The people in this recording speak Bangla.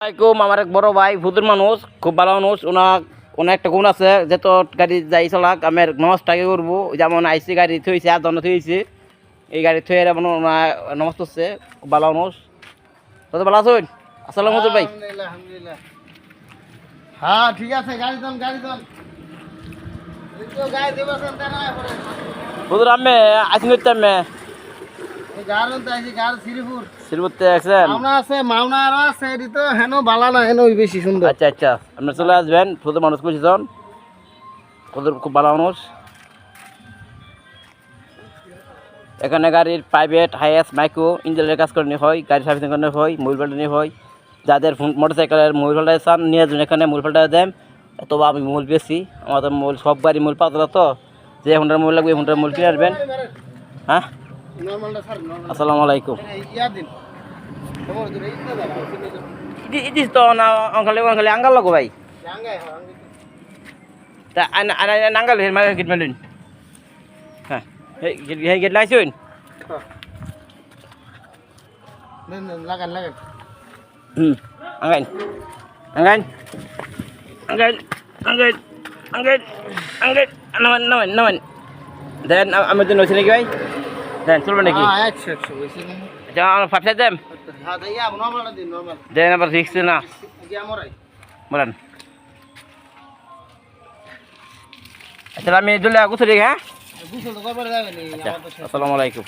আসসালামাইকুম। আমার এক বড় ভাই ভূতের মানুষ, খুব ভালো মানুষ। ওনার একটা গুণ আছে, যেত গাড়ি যাই চলাক আমি নমস্কার করবো। যেমন আইসি গাড়ি থইছে, আর জন্য থইছে এই গাড়ি থয়ে যেমন নমস্কার করছে, খুব ভালো মানুষ। তো ভালো আছেন? আসসালাম মজুর ভাই। আলহামদুলিল্লাহ। হ্যাঁ ঠিক আছে, গাড়ি দন গাড়ি দেবাছেন তাই না পরে হুজুর আমি আসিন করতে আমি গাড়ন তো আইছি গাড় শ্রীপুর শ্রীপুরতে আছেন? মাওনা আছে, মাওনা আর আছে এটি তো হেন বালা না, হেন বেশি সুন্দর। আচ্ছা আচ্ছা, আপনার চলে আসবেন। ভূতের মানুষ কইছেন, ভূতের খুব ভালো মানুষ। এখানে গাড়ির প্রাইভেট, হাইয়েস্ট, মাইক্রো ইঞ্জিনের কাজ করে হয়, গাড়ি সার্ভিসিং করে হয়, মোবিল পাল্টানি হয়। যাদের মোটরসাইকেলের মোবিল পাল্টাতে চান নিয়ে যাবেন, এখানে মোবিল পাল্টাতে দেন। তবে আমি মোবিল বেশি, আমাদের মোবিল সব গাড়ি মোবিল পাওয়া যায়। তো যে হুন্ডার মোবিল লাগবে হুন্ডার মোবিল কিনে আসবেন। হ্যাঁ, নরমালটা স্যার, নরমাল আসসালামু আলাইকুম। ইয়া দিন তোমার দূরে ইতে দাও ইটিস তো না অঙ্কালে অঙ্কালে আঙ্গাল লাগো ভাই। জাঙ্গায় তা আঙ্গাল হের মারে গিট মেলুন। হ্যাঁ, হে গিট লাইছুন। নেন লাগান Angin, angin, angin, angin, angin, angin, naman. Dan আমি তো নছি নাকি ভাই? দেন চলবে নাকি? হ্যাঁ 100 বেশি না। যাও ফাটে দেন। হ্যাঁ ইয়া নরমালটা দিন, নরমাল দেন আবার রিক্স না ইয়া মরাই। বলেন। আচ্ছা আমি দুলে গুছরি হ্যাঁ? বুঝছো তো কবে যাবেন? আচ্ছা, আসসালামু আলাইকুম।